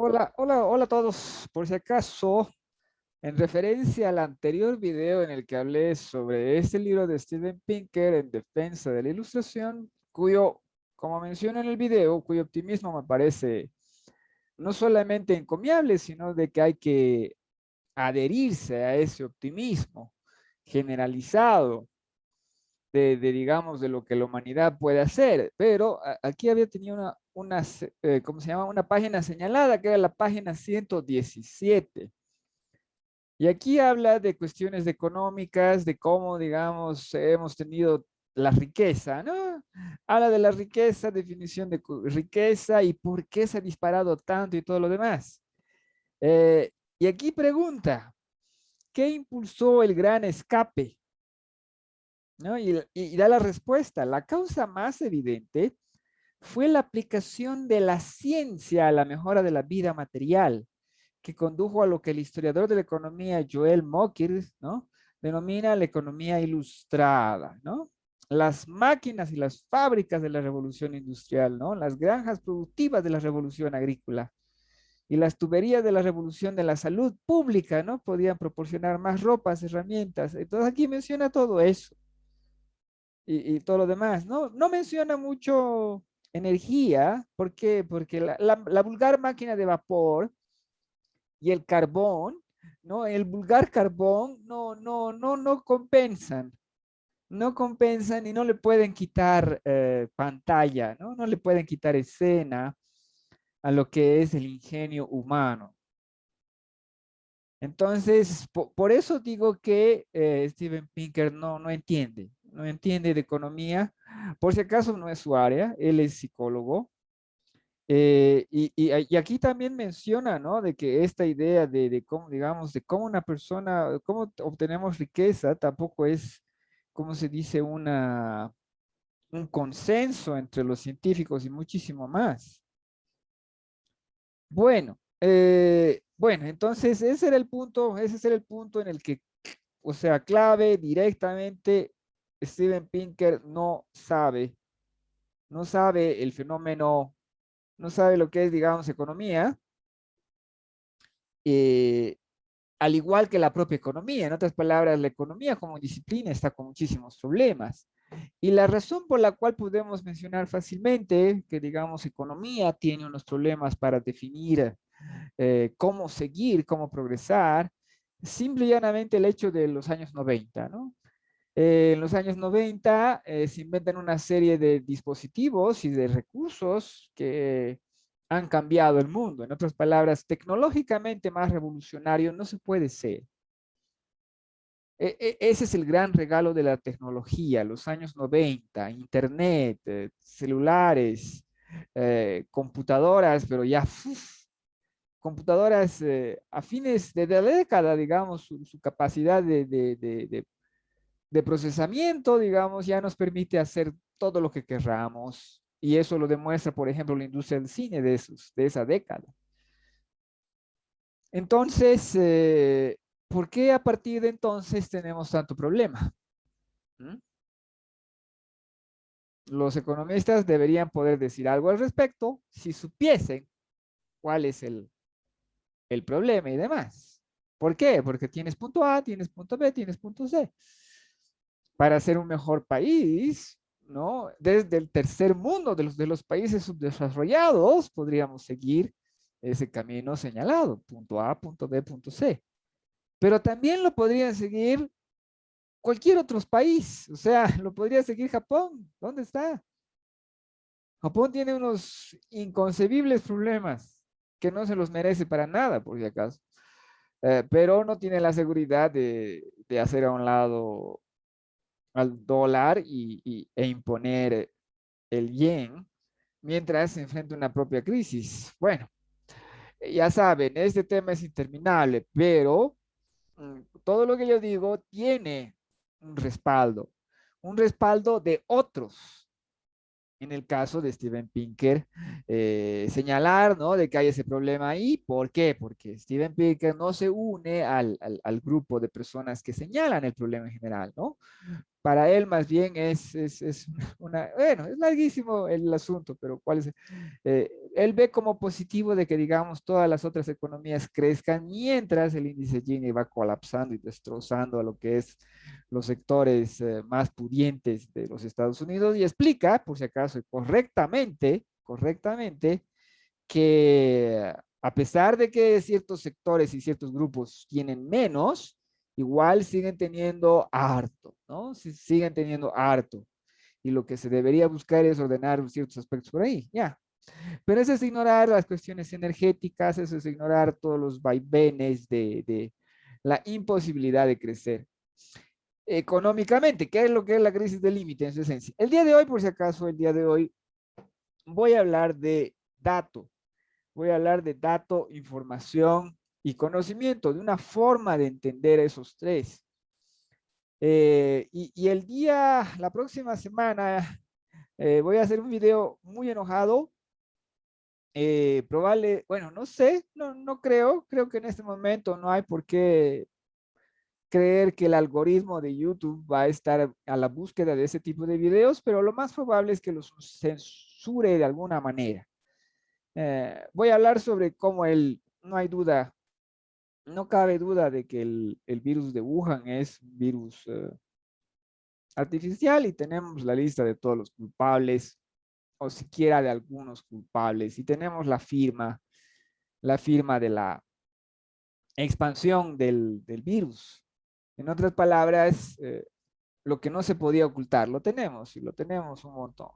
Hola, hola, hola a todos. Por si acaso, en referencia al anterior video en el que hablé sobre este libro de Steven Pinker en defensa de la ilustración, cuyo, como menciono en el video, cuyo optimismo me parece no solamente encomiable, sino de que hay que adherirse a ese optimismo generalizado digamos, de lo que la humanidad puede hacer. Pero aquí había tenido ¿cómo se llama? Una página señalada, que era la página 117. Y aquí habla de cuestiones económicas, de cómo, digamos, hemos tenido la riqueza, ¿no? Habla de la riqueza, definición de riqueza y por qué se ha disparado tanto y todo lo demás. Y aquí pregunta, ¿qué impulsó el gran escape? ¿No? Y da la respuesta. La causa más evidente fue la aplicación de la ciencia a la mejora de la vida material, que condujo a lo que el historiador de la economía Joel Mokyr, ¿no?, denomina la economía ilustrada, ¿no? Las máquinas y las fábricas de la revolución industrial, ¿no? Las granjas productivas de la revolución agrícola y las tuberías de la revolución de la salud pública, ¿no? Podían proporcionar más ropas, herramientas. Entonces aquí menciona todo eso y todo lo demás. No menciona mucho energía. ¿Por qué? Porque la vulgar máquina de vapor y el carbón, ¿no? El vulgar carbón no compensan. No compensan y no le pueden quitar pantalla, ¿no? No le pueden quitar escena a lo que es el ingenio humano. Entonces, por eso digo que Steven Pinker no entiende de economía. Por si acaso no es su área, él es psicólogo. Y aquí también menciona, ¿no? De que esta idea de cómo, digamos, de cómo una persona, cómo obtenemos riqueza, tampoco es, como se dice, un consenso entre los científicos y muchísimo más. Bueno, entonces ese era el punto en el que, o sea, clave directamente, Steven Pinker no sabe el fenómeno, no sabe lo que es, digamos, economía, eh, al igual que la propia economía. En otras palabras, la economía como disciplina está con muchísimos problemas. Y la razón por la cual podemos mencionar fácilmente que, digamos, economía tiene unos problemas para definir cómo seguir, cómo progresar, simple y llanamente el hecho de los años 90, ¿no? En los años 90 se inventan una serie de dispositivos y de recursos que han cambiado el mundo. En otras palabras, tecnológicamente más revolucionario no se puede ser. Ese es el gran regalo de la tecnología, los años 90, Internet, celulares, computadoras, pero ya computadoras a fines de la década, digamos, su capacidad de procesamiento, digamos, ya nos permite hacer todo lo que querramos. Y eso lo demuestra, por ejemplo, la industria del cine de esa década. Entonces, ¿por qué a partir de entonces tenemos tanto problema? ¿Mm? Los economistas deberían poder decir algo al respecto si supiesen cuál es el problema y demás. ¿Por qué? Porque tienes punto A, tienes punto B, tienes punto C. Para ser un mejor país, ¿no? Desde el tercer mundo, de los países subdesarrollados, podríamos seguir ese camino señalado, punto A, punto B, punto C. Pero también lo podrían seguir cualquier otro país, o sea, lo podría seguir Japón. ¿Dónde está? Japón tiene unos inconcebibles problemas que no se los merece para nada, por si acaso. Pero no tiene la seguridad de hacer a un lado al dólar e imponer el yen mientras se enfrenta una propia crisis. Bueno, ya saben, este tema es interminable, pero todo lo que yo digo tiene un respaldo de otros. En el caso de Steven Pinker, señalar, ¿no?, de que hay ese problema ahí. ¿Por qué? Porque Steven Pinker no se une al grupo de personas que señalan el problema en general, ¿no? Para él más bien es bueno, es larguísimo el asunto, pero ¿cuál es? Él ve como positivo de que, digamos, todas las otras economías crezcan mientras el índice Gini va colapsando y destrozando a lo que es los sectores más pudientes de los Estados Unidos, y explica, por si acaso, correctamente, que a pesar de que ciertos sectores y ciertos grupos tienen menos, igual siguen teniendo harto, ¿no? Siguen teniendo harto. Y lo que se debería buscar es ordenar ciertos aspectos por ahí, ya. Pero eso es ignorar las cuestiones energéticas, eso es ignorar todos los vaivenes de la imposibilidad de crecer económicamente, que es lo que es la crisis del límite en su esencia. El día de hoy, por si acaso, el día de hoy voy a hablar de datos. Voy a hablar de dato, información y conocimiento, de una forma de entender esos tres. La próxima semana, voy a hacer un video muy enojado. Probable, bueno, no sé, no creo que en este momento no hay por qué creer que el algoritmo de YouTube va a estar a la búsqueda de ese tipo de videos, pero lo más probable es que los censure de alguna manera. Voy a hablar sobre cómo no hay duda, no cabe duda de que el virus de Wuhan es un virus artificial, y tenemos la lista de todos los culpables, o siquiera de algunos culpables, y tenemos la firma de la expansión del virus. En otras palabras, lo que no se podía ocultar, lo tenemos, y lo tenemos un montón.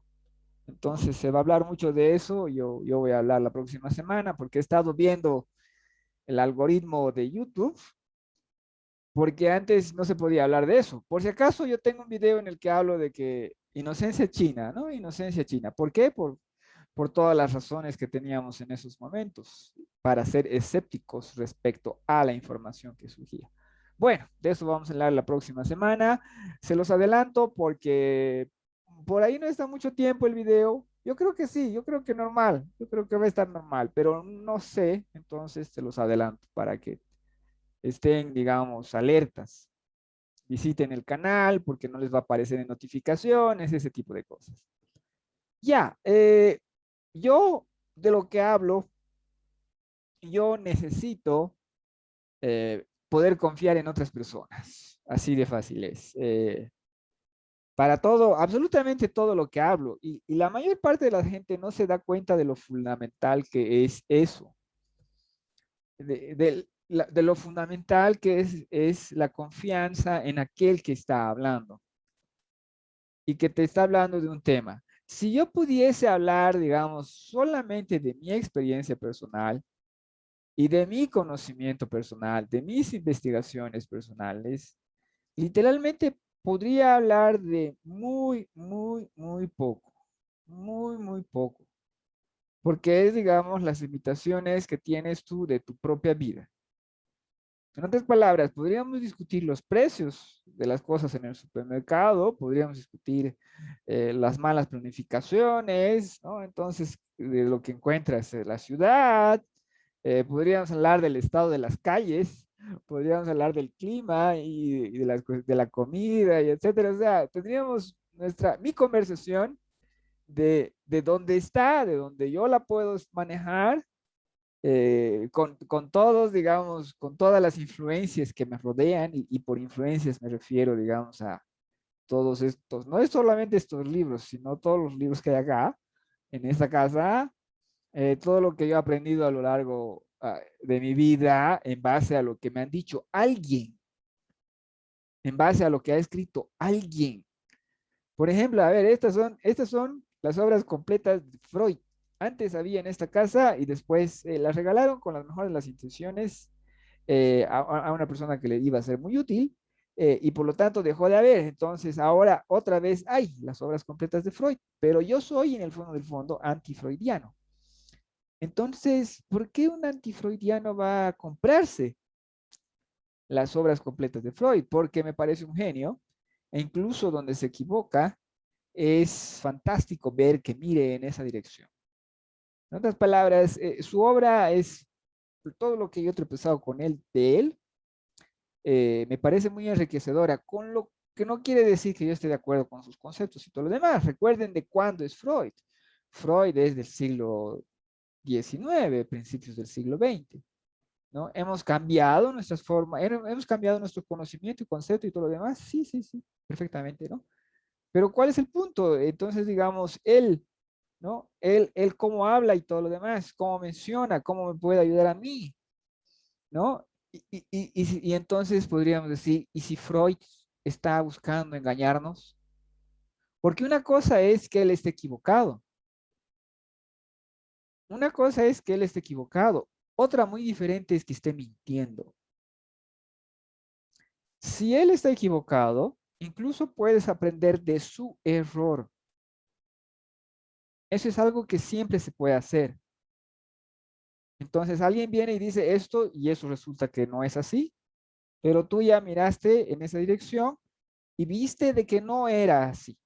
Entonces se va a hablar mucho de eso. Yo voy a hablar la próxima semana porque he estado viendo el algoritmo de YouTube, porque antes no se podía hablar de eso. Por si acaso, yo tengo un video en el que hablo de que inocencia china, ¿no? Inocencia china. ¿Por qué? Por todas las razones que teníamos en esos momentos para ser escépticos respecto a la información que surgía. Bueno, de eso vamos a hablar la próxima semana. Se los adelanto porque por ahí no está mucho tiempo el video. Yo creo que sí, yo creo que normal, yo creo que va a estar normal, pero no sé, entonces se los adelanto para que estén, digamos, alertas. Visiten el canal porque no les va a aparecer en notificaciones, ese tipo de cosas. Ya, yo de lo que hablo, yo necesito poder confiar en otras personas. Así de fácil es. Para todo, absolutamente todo lo que hablo. Y la mayor parte de la gente no se da cuenta de lo fundamental que es eso. De lo fundamental que es la confianza en aquel que está hablando y que te está hablando de un tema. Si yo pudiese hablar, digamos, solamente de mi experiencia personal y de mi conocimiento personal, de mis investigaciones personales, literalmente podría hablar de muy poco, muy poco, porque es, digamos, las limitaciones que tienes tú de tu propia vida. En otras palabras, podríamos discutir los precios de las cosas en el supermercado, podríamos discutir las malas planificaciones, ¿no? Entonces, de lo que encuentras en la ciudad, podríamos hablar del estado de las calles, podríamos hablar del clima y de la comida, y etcétera. O sea, tendríamos mi conversación de dónde está, de dónde yo la puedo manejar, con todos, digamos, con todas las influencias que me rodean, y por influencias me refiero, digamos, a todos estos, no es solamente estos libros, sino todos los libros que hay acá, en esta casa, todo lo que yo he aprendido a lo largo de mi vida, en base a lo que me han dicho alguien, en base a lo que ha escrito alguien. Por ejemplo, a ver, estas son las obras completas de Freud. Antes había en esta casa y después las regalaron con las mejores de las intenciones, a una persona que le iba a ser muy útil, y por lo tanto dejó de haber. Entonces ahora otra vez hay las obras completas de Freud, pero yo soy en el fondo del fondo antifreudiano. Entonces, ¿por qué un antifreudiano va a comprarse las obras completas de Freud? Porque me parece un genio, e incluso donde se equivoca, es fantástico ver que mire en esa dirección. En otras palabras, su obra es todo lo que yo he tropezado con él, de él, me parece muy enriquecedora, que no quiere decir que yo esté de acuerdo con sus conceptos y todo lo demás. Recuerden de cuándo es Freud. Freud es del siglo XIX, principios del siglo XX, ¿no? Hemos cambiado nuestras formas, hemos cambiado nuestro conocimiento y concepto y todo lo demás. Sí, sí, sí, perfectamente, ¿no? Pero ¿cuál es el punto? Entonces, digamos, él, ¿no? Él cómo habla y todo lo demás, cómo menciona, cómo me puede ayudar a mí, ¿no? Y entonces podríamos decir, ¿y si Freud está buscando engañarnos? Porque una cosa es que él esté equivocado. Una cosa es que él esté equivocado. Otra muy diferente es que esté mintiendo. Si él está equivocado, incluso puedes aprender de su error. Eso es algo que siempre se puede hacer. Entonces alguien viene y dice esto y eso resulta que no es así, pero tú ya miraste en esa dirección y viste de que no era así.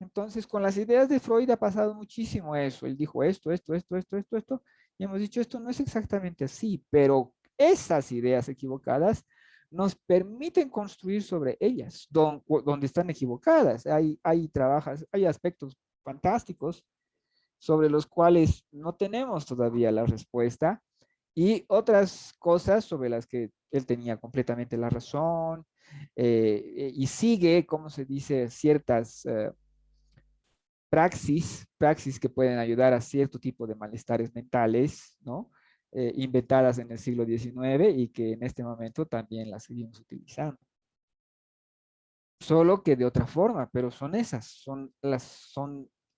Entonces con las ideas de Freud ha pasado muchísimo eso. Él dijo esto, y hemos dicho esto no es exactamente así, pero esas ideas equivocadas nos permiten construir sobre ellas, donde están equivocadas. Hay aspectos fantásticos sobre los cuales no tenemos todavía la respuesta y otras cosas sobre las que él tenía completamente la razón y sigue, como se dice, ciertas praxis que pueden ayudar a cierto tipo de malestares mentales, ¿no? Inventadas en el siglo XIX y que en este momento también las seguimos utilizando. Solo que de otra forma, pero son esas,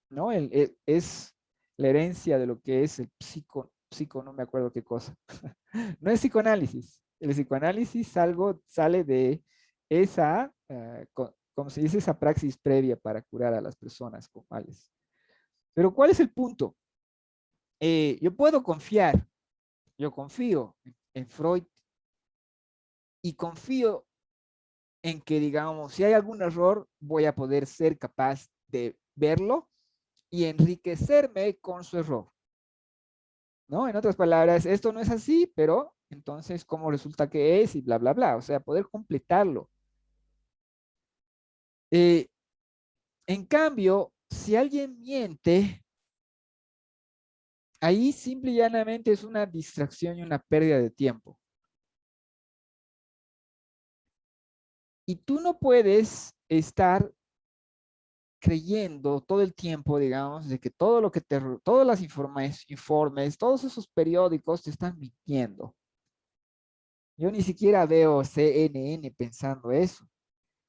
¿no? Es la herencia de lo que es el no me acuerdo qué cosa. No es psicoanálisis. El psicoanálisis sale de esa, como se dice, esa praxis previa para curar a las personas con males. Pero ¿cuál es el punto? Yo puedo confiar, yo confío en Freud y confío en que, digamos, si hay algún error, voy a poder ser capaz de verlo y enriquecerme con su error, ¿no? En otras palabras, esto no es así, pero entonces, ¿cómo resulta que es? Y bla, bla, bla. O sea, poder completarlo. Eh, en cambio, si alguien miente, ahí simple y llanamente es una distracción y una pérdida de tiempo. Y tú no puedes estar creyendo todo el tiempo, digamos, de que todo lo que todas las informes, todos esos periódicos te están mintiendo. Yo ni siquiera veo CNN pensando eso.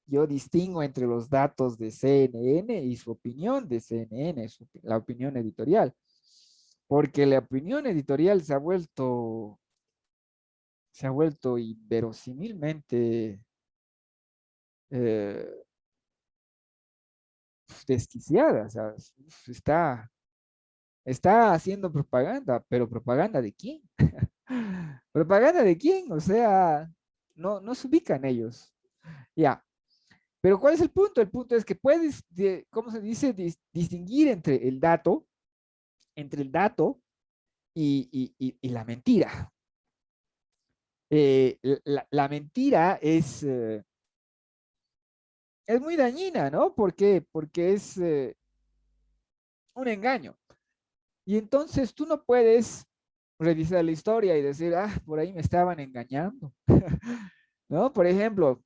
Yo distingo entre los datos de CNN y su opinión de CNN, la opinión editorial. Porque la opinión editorial se ha vuelto inverosímilmente eh, desquiciada. O sea, está haciendo propaganda, pero ¿propaganda de quién? ¿Propaganda de quién? O sea, no se ubican ellos. Ya. Pero ¿cuál es el punto? El punto es que puedes, ¿cómo se dice? Distinguir entre el dato y la mentira. La mentira es muy dañina, ¿no? ¿Por qué? Porque es un engaño. Y entonces tú no puedes revisar la historia y decir, ah, por ahí me estaban engañando, ¿no? Por ejemplo,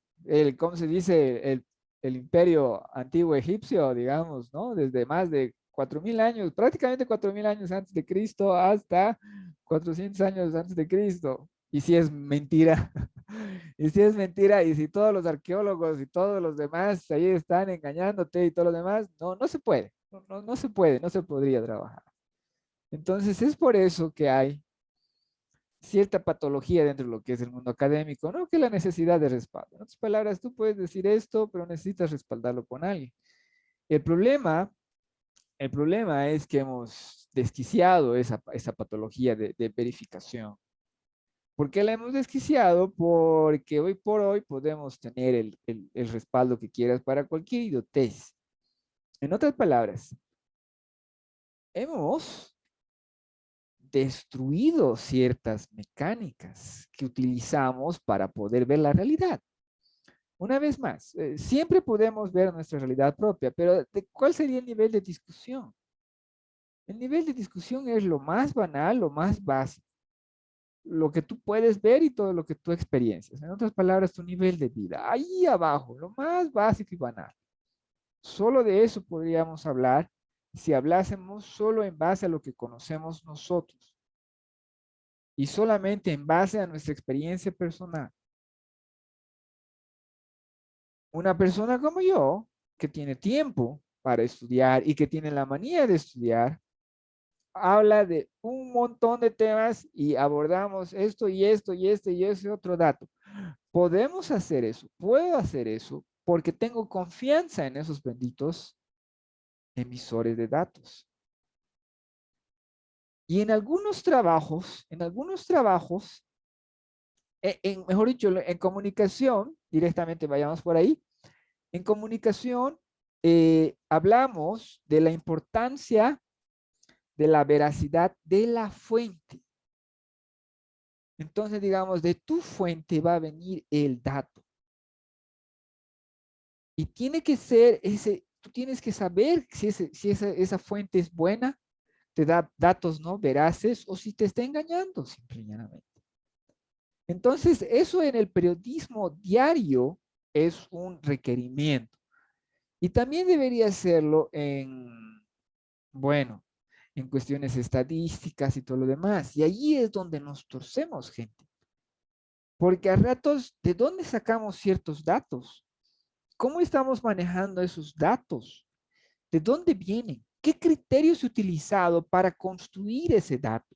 ¿cómo se dice? El imperio antiguo egipcio, digamos, ¿no? Desde más de 4.000 años, prácticamente 4.000 años antes de Cristo hasta 400 años antes de Cristo. Y si es mentira, y si es mentira, y si todos los arqueólogos y todos los demás ahí están engañándote y todo lo demás, no se puede, no se puede, no se podría trabajar. Entonces es por eso que hay cierta patología dentro de lo que es el mundo académico, ¿no? Que la necesidad de respaldo. En otras palabras, tú puedes decir esto, pero necesitas respaldarlo con alguien. El problema, el problema es que hemos desquiciado esa patología de verificación. ¿Por qué la hemos desquiciado? Porque hoy por hoy podemos tener el respaldo que quieras para cualquier idiotez. En otras palabras, hemos destruido ciertas mecánicas que utilizamos para poder ver la realidad. Una vez más, siempre podemos ver nuestra realidad propia, pero ¿cuál sería el nivel de discusión? El nivel de discusión es lo más banal, lo más básico, lo que tú puedes ver y todo lo que tú experiencias. En otras palabras, tu nivel de vida. Ahí abajo, lo más básico y banal. Solo de eso podríamos hablar si hablásemos solo en base a lo que conocemos nosotros y solamente en base a nuestra experiencia personal. Una persona como yo, que tiene tiempo para estudiar y que tiene la manía de estudiar, habla de un montón de temas y abordamos esto y esto y este y ese otro dato. Podemos hacer eso, puedo hacer eso porque tengo confianza en esos benditos emisores de datos. Y en algunos trabajos, mejor dicho, en comunicación, directamente vayamos por ahí, en comunicación hablamos de la importancia de la veracidad de la fuente. Entonces, digamos, de tu fuente va a venir el dato. Y tiene que ser tú tienes que saber si esa fuente es buena, te da datos no veraces o si te está engañando simplemente. Entonces, eso en el periodismo diario es un requerimiento. Y también debería serlo bueno, en cuestiones estadísticas y todo lo demás. Y allí es donde nos torcemos, gente. Porque a ratos, ¿de dónde sacamos ciertos datos? ¿Cómo estamos manejando esos datos? ¿De dónde vienen? ¿Qué criterios he utilizado para construir ese dato?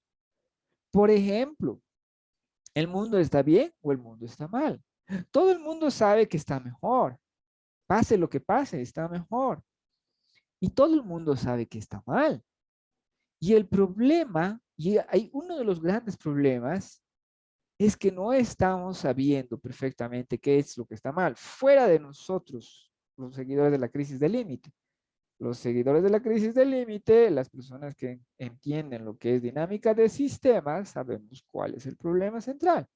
Por ejemplo, ¿el mundo está bien o el mundo está mal? Todo el mundo sabe que está mejor. Pase lo que pase, está mejor. Y todo el mundo sabe que está mal. Y el problema, y hay uno de los grandes problemas, es que no estamos sabiendo perfectamente qué es lo que está mal, fuera de nosotros, los seguidores de la crisis del límite. Los seguidores de la crisis del límite, las personas que entienden lo que es dinámica de sistemas, sabemos cuál es el problema central.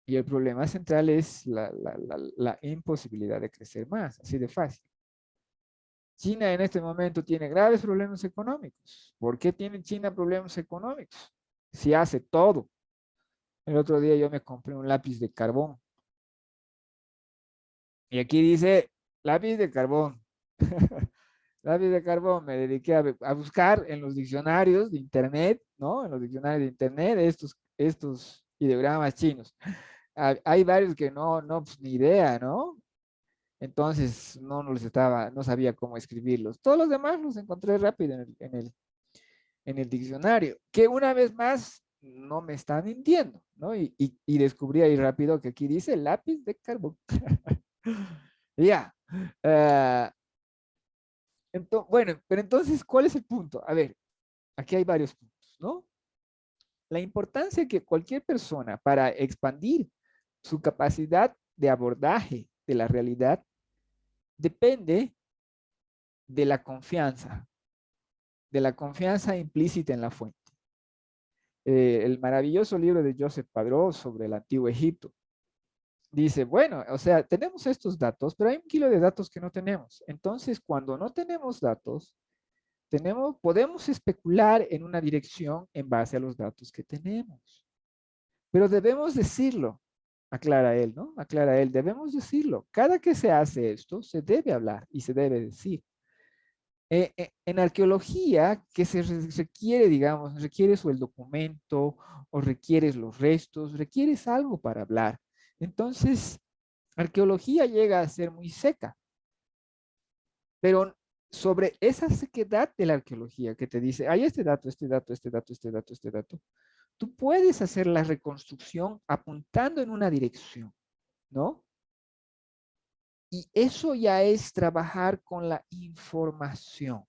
Y el problema central es la imposibilidad de crecer más, así de fácil. China en este momento tiene graves problemas económicos. ¿Por qué tiene China problemas económicos? Si hace todo. El otro día yo me compré un lápiz de carbón. Y aquí dice lápiz de carbón. Lápiz de carbón. Me dediqué a buscar en los diccionarios de internet, ¿no? En los diccionarios de internet estos ideogramas chinos. Hay varios que no, pues, ni idea, ¿no? Entonces no sabía cómo escribirlos. Todos los demás los encontré rápido en el diccionario, que una vez más no me está mintiendo, ¿no? Y descubrí ahí rápido que aquí dice lápiz de carbón. Ya. Bueno, pero entonces, ¿cuál es el punto? A ver, aquí hay varios puntos, ¿no? La importancia que cualquier persona para expandir su capacidad de abordaje de la realidad depende de la confianza implícita en la fuente. El maravilloso libro de Joseph Padró sobre el antiguo Egipto dice, bueno, o sea, tenemos estos datos, pero hay un kilo de datos que no tenemos. Entonces, cuando no tenemos datos, podemos especular en una dirección en base a los datos que tenemos. Pero debemos decirlo, aclara él, ¿no? Aclara él, debemos decirlo. Cada que se hace esto, se debe hablar y se debe decir. En arqueología, que se requiere, digamos, requieres o el documento o requieres los restos, requieres algo para hablar. Entonces, arqueología llega a ser muy seca, pero sobre esa sequedad de la arqueología que te dice, hay este dato, este dato, este dato, este dato, este dato, tú puedes hacer la reconstrucción apuntando en una dirección, ¿no? Y eso ya es trabajar con la información.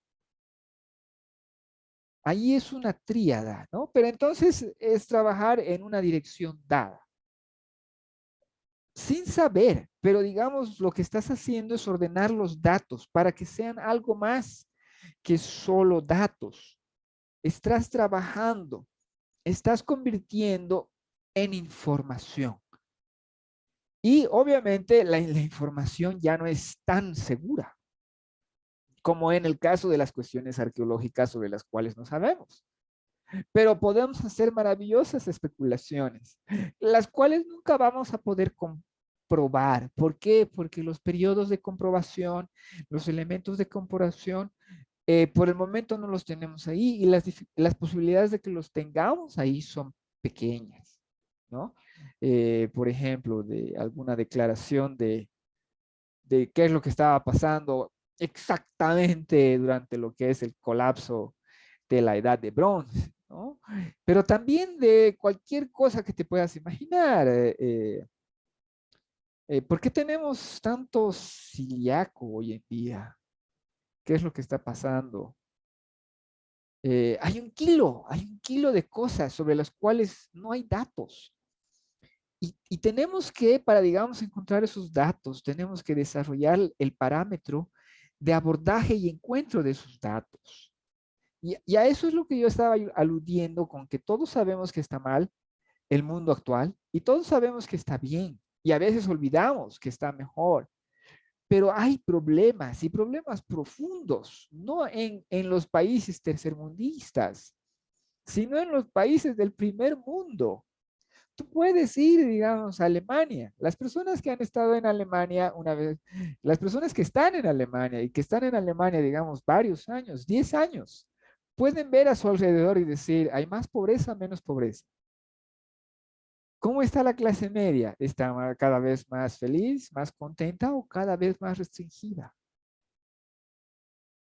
Ahí es una tríada, ¿no? Pero entonces es trabajar en una dirección dada, sin saber, pero digamos lo que estás haciendo es ordenar los datos para que sean algo más que solo datos. Estás trabajando, estás convirtiendo en información. Y obviamente la información ya no es tan segura como en el caso de las cuestiones arqueológicas sobre las cuales no sabemos. Pero podemos hacer maravillosas especulaciones, las cuales nunca vamos a poder comprobar. ¿Por qué? Porque los periodos de comprobación, los elementos de comprobación, por el momento no los tenemos ahí y las posibilidades de que los tengamos ahí son pequeñas, ¿no? Por ejemplo, de alguna declaración de qué es lo que estaba pasando exactamente durante lo que es el colapso de la edad de bronce, ¿no? Pero también de cualquier cosa que te puedas imaginar. ¿Por qué tenemos tanto ciliaco hoy en día? ¿Qué es lo que está pasando? Hay un kilo de cosas sobre las cuales no hay datos. Y tenemos que, para, digamos, encontrar esos datos, tenemos que desarrollar el parámetro de abordaje y encuentro de esos datos. Y a eso es lo que yo estaba aludiendo con que todos sabemos que está mal el mundo actual y todos sabemos que está bien. Y a veces olvidamos que está mejor. Pero hay problemas y problemas profundos, no en los países tercermundistas, sino en los países del primer mundo. Tú puedes ir, digamos, a Alemania. Las personas que han estado en Alemania una vez, las personas que están en Alemania y que están en Alemania, digamos, varios años, 10 años, pueden ver a su alrededor y decir, hay más pobreza, menos pobreza. ¿Cómo está la clase media? ¿Está cada vez más feliz, más contenta o cada vez más restringida?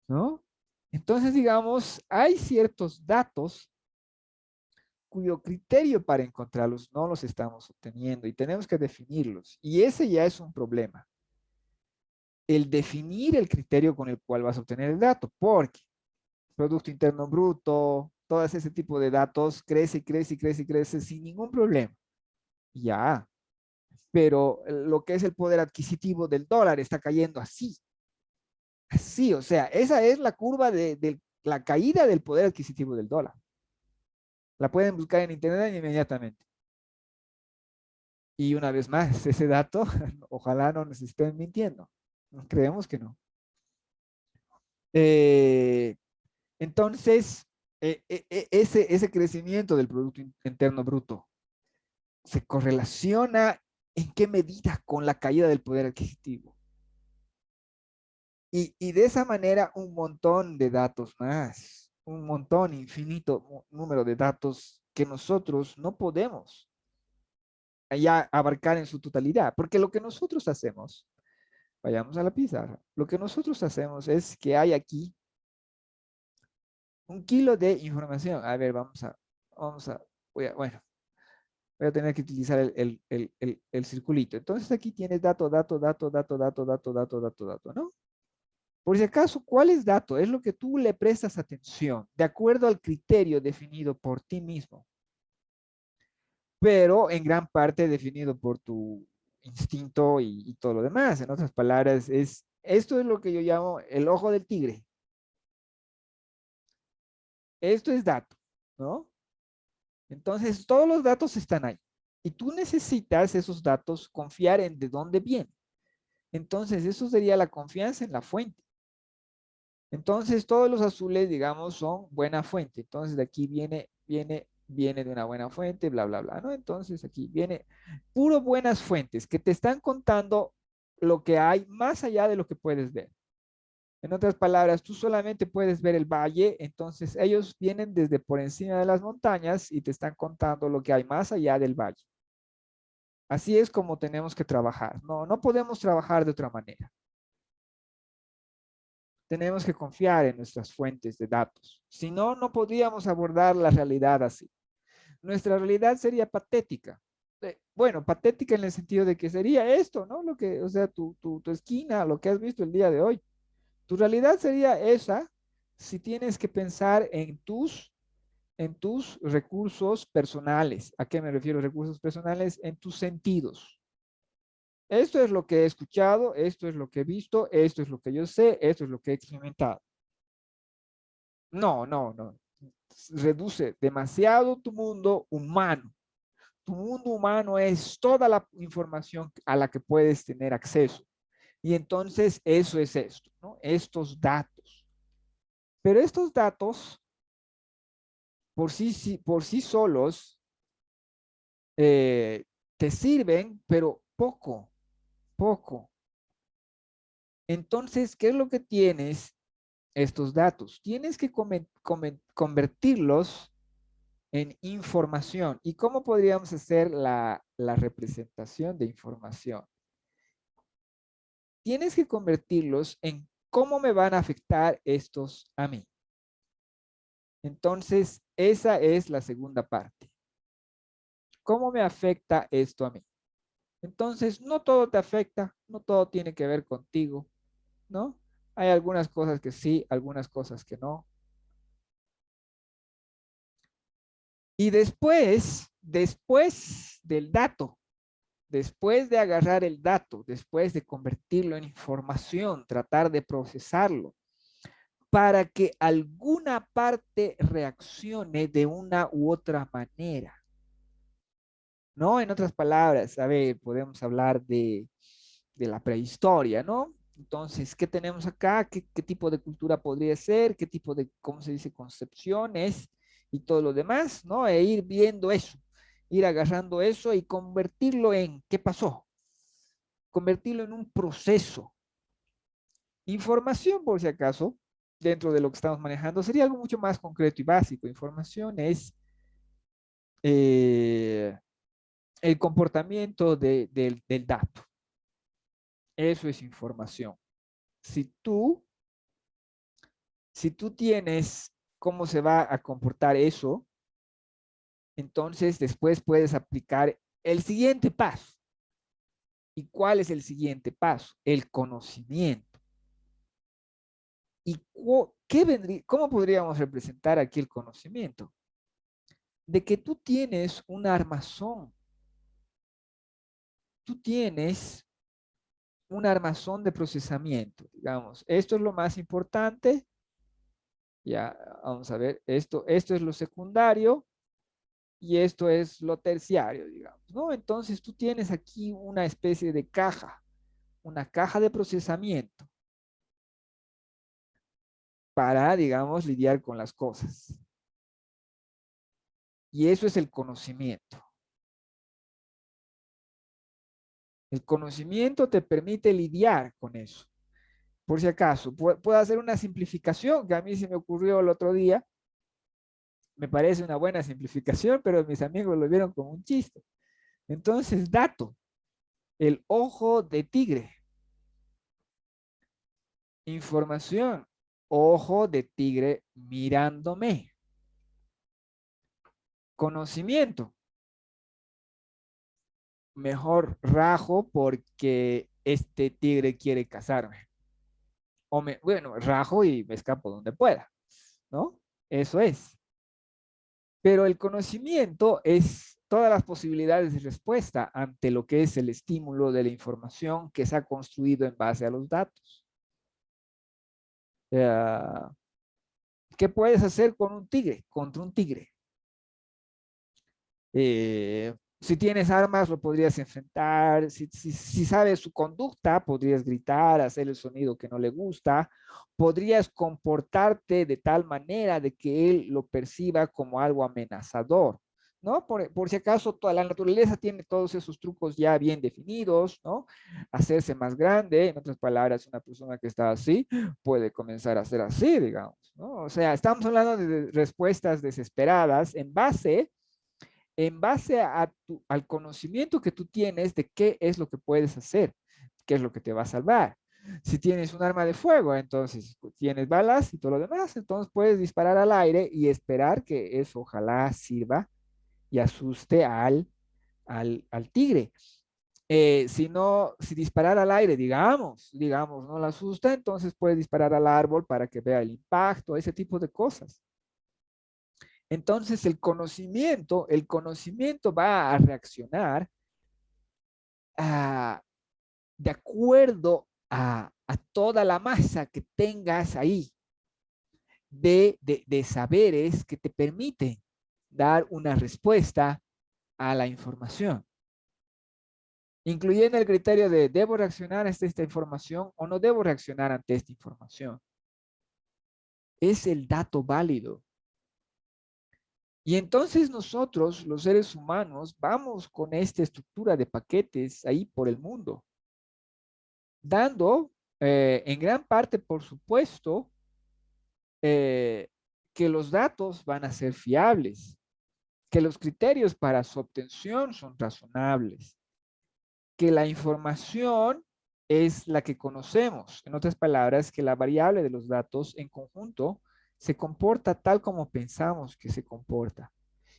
¿No? Entonces, digamos, hay ciertos datos cuyo criterio para encontrarlos no los estamos obteniendo y tenemos que definirlos. Y ese ya es un problema. El definir el criterio con el cual vas a obtener el dato, porque Producto Interno Bruto, todo ese tipo de datos crece y crece y crece y crece sin ningún problema. Ya, pero lo que es el poder adquisitivo del dólar está cayendo así. Así, o sea, esa es la curva de la caída del poder adquisitivo del dólar. La pueden buscar en internet inmediatamente. Y una vez más, ese dato, ojalá no nos estén mintiendo. Creemos que no. Eh, entonces, ese crecimiento del Producto Interno Bruto se correlaciona en qué medida con la caída del poder adquisitivo. Y de esa manera un montón de datos más, un montón infinito número de datos que nosotros no podemos ya abarcar en su totalidad, porque lo que nosotros hacemos, vayamos a la pizarra, lo que nosotros hacemos es que hay aquí un kilo de información. A ver, bueno, voy a tener que utilizar el circulito. Entonces aquí tienes dato, dato, dato, dato, dato, dato, dato, dato, dato, ¿no? Por si acaso, ¿cuál es dato? Es lo que tú le prestas atención, de acuerdo al criterio definido por ti mismo, pero en gran parte definido por tu instinto y todo lo demás. En otras palabras, esto es lo que yo llamo el ojo del tigre. Esto es dato, ¿no? Entonces, todos los datos están ahí. Y tú necesitas esos datos confiar en de dónde vienen. Entonces, eso sería la confianza en la fuente. Entonces, todos los azules, digamos, son buena fuente. Entonces, de aquí viene de una buena fuente, bla, bla, bla, ¿no? Entonces, aquí viene puro buenas fuentes que te están contando lo que hay más allá de lo que puedes ver. En otras palabras, tú solamente puedes ver el valle, entonces ellos vienen desde por encima de las montañas y te están contando lo que hay más allá del valle. Así es como tenemos que trabajar. No, no podemos trabajar de otra manera. Tenemos que confiar en nuestras fuentes de datos. Si no, no podríamos abordar la realidad así. Nuestra realidad sería patética. Bueno, patética en el sentido de que sería esto, ¿no? Lo que, o sea, tu esquina, lo que has visto el día de hoy. Tu realidad sería esa si tienes que pensar en tus recursos personales. ¿A qué me refiero recursos personales? En tus sentidos. Esto es lo que he escuchado, esto es lo que he visto, esto es lo que yo sé, esto es lo que he experimentado. No, no, no. Reduce demasiado tu mundo humano. tu mundo humano es toda la información a la que puedes tener acceso. Y entonces eso es esto, ¿no? Estos datos. Pero estos datos por sí solos te sirven, pero poco. Entonces, ¿qué es lo que tienes estos datos? Tienes que convertirlos en información. ¿Y cómo podríamos hacer la representación de información? Tienes que convertirlos en cómo me van a afectar estos a mí. Entonces, esa es la segunda parte. ¿Cómo me afecta esto a mí? Entonces, no todo te afecta, no todo tiene que ver contigo, ¿no? Hay algunas cosas que sí, algunas cosas que no. Y después del dato, después de agarrar el dato, después de convertirlo en información, tratar de procesarlo, para que alguna parte reaccione de una u otra manera. ¿No? En otras palabras, a ver, podemos hablar de la prehistoria, ¿no? Entonces, ¿qué tenemos acá? ¿Qué tipo de cultura podría ser? ¿Qué tipo de, cómo se dice, concepciones y todo lo demás, ¿no? E ir viendo eso, ir agarrando eso y convertirlo en, ¿qué pasó? Convertirlo en un proceso. Información, por si acaso, dentro de lo que estamos manejando, sería algo mucho más concreto y básico. Información es eh, el comportamiento del dato. Eso es información. Si tú, si tú tienes cómo se va a comportar eso, entonces después puedes aplicar el siguiente paso. ¿Y cuál es el siguiente paso? El conocimiento. ¿Y qué vendría, cómo podríamos representar aquí el conocimiento? De que tú tienes un armazón. Tú tienes un armazón de procesamiento, digamos. Esto es lo más importante. Ya, vamos a ver, esto es lo secundario y esto es lo terciario, digamos, ¿no? Entonces tú tienes aquí una especie de caja, una caja de procesamiento para, digamos, lidiar con las cosas. Y eso es el conocimiento. El conocimiento te permite lidiar con eso. Por si acaso, puedo hacer una simplificación que a mí se me ocurrió el otro día. Me parece una buena simplificación, pero mis amigos lo vieron como un chiste. Entonces, dato, el ojo de tigre. Información, ojo de tigre mirándome. Conocimiento, mejor rajo porque este tigre quiere cazarme. Bueno, rajo y me escapo donde pueda, ¿no? Eso es. Pero el conocimiento es todas las posibilidades de respuesta ante lo que es el estímulo de la información que se ha construido en base a los datos. ¿Qué puedes hacer con un tigre? Contra un tigre. Si tienes armas, lo podrías enfrentar. Si sabes su conducta, podrías gritar, hacer el sonido que no le gusta. Podrías comportarte de tal manera de que él lo perciba como algo amenazador, ¿no? Por si acaso, toda la naturaleza tiene todos esos trucos ya bien definidos, ¿no? Hacerse más grande, en otras palabras, una persona que está así puede comenzar a ser así, digamos, ¿no? O sea, estamos hablando de respuestas desesperadas en base al conocimiento que tú tienes de qué es lo que puedes hacer, qué es lo que te va a salvar. Si tienes un arma de fuego, entonces tienes balas y todo lo demás, entonces puedes disparar al aire y esperar que eso ojalá sirva y asuste al tigre. Si no, si disparar al aire, digamos, no la asusta, entonces puedes disparar al árbol para que vea el impacto, ese tipo de cosas. Entonces el conocimiento va a reaccionar de acuerdo a toda la masa que tengas ahí de saberes que te permiten dar una respuesta a la información, incluyendo el criterio de ¿debo reaccionar ante esta información o no debo reaccionar ante esta información? Es el dato válido. Y entonces nosotros, los seres humanos, vamos con esta estructura de paquetes ahí por el mundo, dando en gran parte, por supuesto, que los datos van a ser fiables, que los criterios para su obtención son razonables, que la información es la que conocemos. En otras palabras, que la variable de los datos en conjunto se comporta tal como pensamos que se comporta.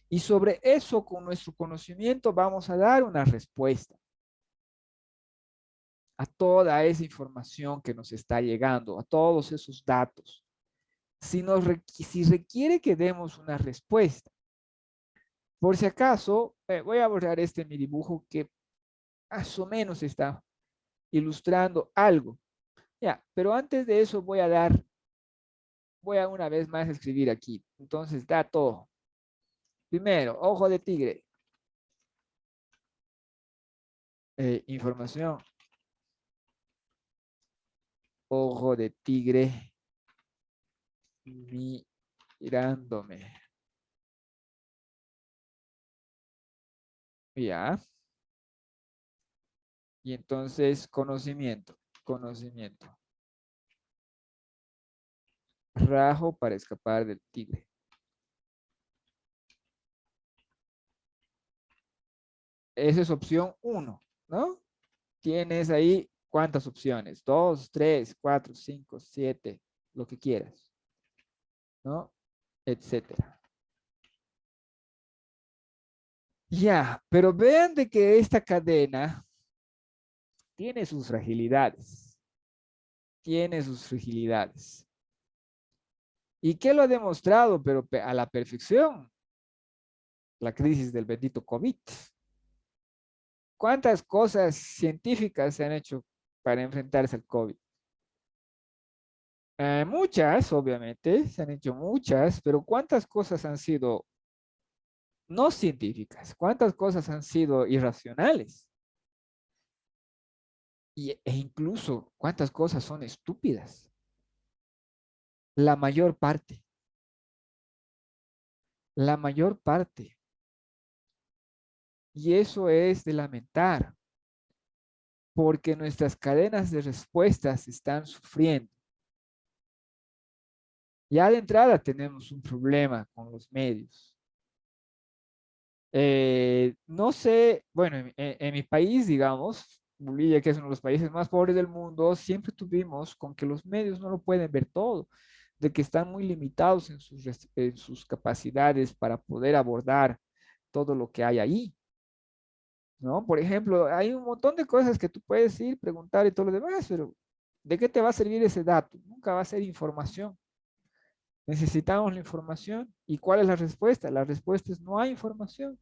Y sobre eso, con nuestro conocimiento, vamos a dar una respuesta a toda esa información que nos está llegando, a todos esos datos. Si requiere que demos una respuesta, por si acaso, voy a borrar mi dibujo que más o menos está ilustrando algo. Ya, pero antes de eso voy a una vez más escribir aquí. Entonces, dato. Primero, ojo de tigre. Información. Ojo de tigre mirándome. Ya. Y entonces, conocimiento. Conocimiento. Rajo para escapar del tigre. Esa es opción 1, ¿no? Tienes ahí cuántas opciones, 2, 3, 4, 5, 7, lo que quieras, ¿no? Etcétera. Ya, pero vean de que esta cadena tiene sus fragilidades, tiene sus fragilidades. ¿Y qué lo ha demostrado? Pero a la perfección, la crisis del bendito COVID. ¿Cuántas cosas científicas se han hecho para enfrentarse al COVID? Muchas, obviamente, se han hecho muchas, pero ¿cuántas cosas han sido no científicas? ¿Cuántas cosas han sido irracionales? E incluso, ¿cuántas cosas son estúpidas? La mayor parte. La mayor parte. Y eso es de lamentar, porque nuestras cadenas de respuestas están sufriendo. Ya de entrada tenemos un problema con los medios. No sé, bueno, en mi país, digamos, Bolivia, que es uno de los países más pobres del mundo, siempre tuvimos con que los medios no lo pueden ver todo, de que están muy limitados en sus capacidades para poder abordar todo lo que hay ahí, ¿no? Por ejemplo, hay un montón de cosas que tú puedes ir, preguntar y todo lo demás, pero ¿de qué te va a servir ese dato? Nunca va a ser información. Necesitamos la información. ¿Y cuál es la respuesta? La respuesta es no hay información.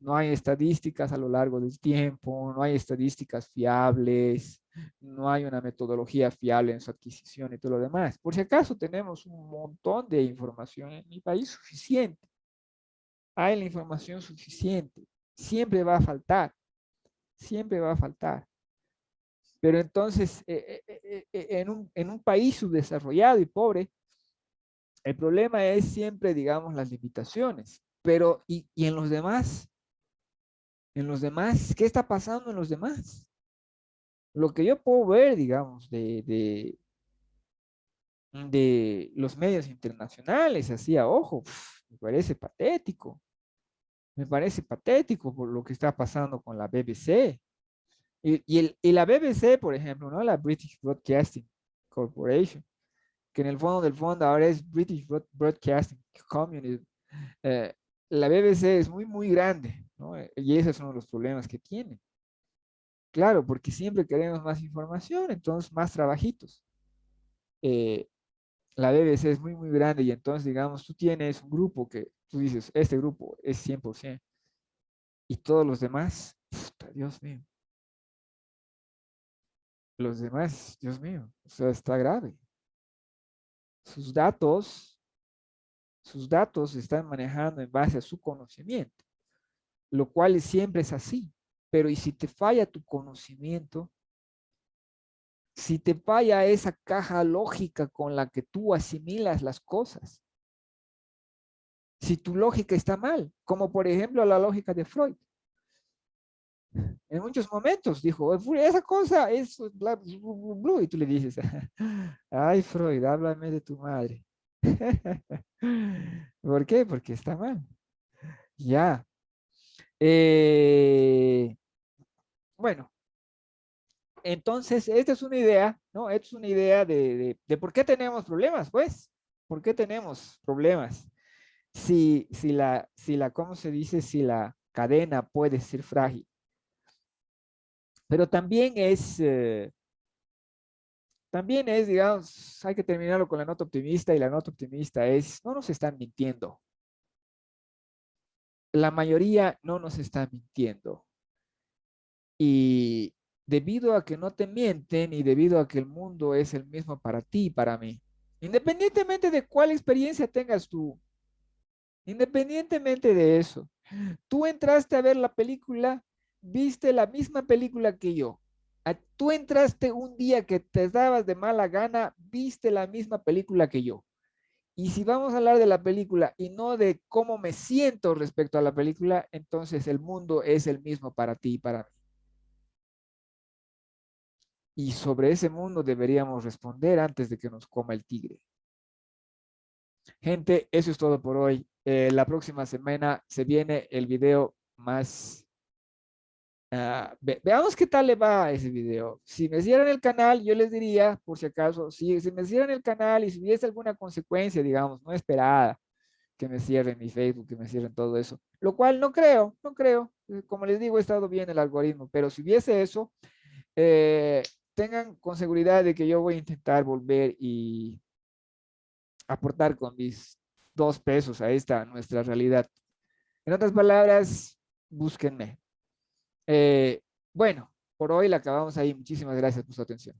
No hay estadísticas a lo largo del tiempo, no hay estadísticas fiables, no hay una metodología fiable en su adquisición y todo lo demás. Por si acaso tenemos un montón de información en mi país suficiente. Hay la información suficiente. Siempre va a faltar, siempre va a faltar. Pero entonces, en un país subdesarrollado y pobre, el problema es siempre, digamos, las limitaciones. Pero, ¿y en los demás? En los demás, ¿qué está pasando en los demás? Lo que yo puedo ver, digamos, de los medios internacionales, así a ojo, me parece patético. Me parece patético por lo que está pasando con la BBC. Y la BBC, por ejemplo, ¿no? La British Broadcasting Corporation, que en el fondo del fondo ahora es British Broadcasting Community. Eh, la BBC es muy, muy grande, ¿no? Y ese es uno de los problemas que tiene. Claro, porque siempre queremos más información, entonces más trabajitos. Eh, la BBC es muy, muy grande y entonces, digamos, tú tienes un grupo que tú dices, este grupo es 100% y todos los demás, puta, Dios mío, los demás, Dios mío, o sea, está grave. Sus datos, sus datos se están manejando en base a su conocimiento. lo cual siempre es así. Pero ¿y si te falla tu conocimiento? Si te falla esa caja lógica con la que tú asimilas las cosas, si tu lógica está mal, como por ejemplo la lógica de Freud. En muchos momentos dijo, esa cosa es bla, bla, bla, bla", y tú le dices, ay Freud, háblame de tu madre. ¿Por qué? Porque está mal. Ya. Eh, bueno, entonces, esta es una idea, ¿no? Esta es una idea de por qué tenemos problemas, pues. ¿Por qué tenemos problemas? ¿Cómo se dice? Si la cadena puede ser frágil. Pero también es, digamos, hay que terminarlo con la nota optimista y la nota optimista es, no nos están mintiendo. La mayoría no nos está mintiendo. Y debido a que no te mienten y debido a que el mundo es el mismo para ti y para mí, independientemente de cuál experiencia tengas tú, independientemente de eso, tú entraste a ver la película, viste la misma película que yo. Tú entraste un día que te dabas de mala gana, viste la misma película que yo. Y si vamos a hablar de la película y no de cómo me siento respecto a la película, entonces el mundo es el mismo para ti y para mí. Y sobre ese mundo deberíamos responder antes de que nos coma el tigre. Gente, eso es todo por hoy. La próxima semana se viene el video más... veamos qué tal le va a ese video. Si me cierran el canal, yo les diría, por si acaso, si me cierran el canal y si hubiese alguna consecuencia, digamos, no esperada, que me cierren mi Facebook, que me cierren todo eso. Lo cual no creo, no creo. Como les digo, he estado bien el algoritmo, pero si hubiese eso, eh, tengan con seguridad de que yo voy a intentar volver y aportar con mis 2 pesos a esta nuestra realidad. En otras palabras, búsquenme. Bueno, por hoy la acabamos ahí. Muchísimas gracias por su atención.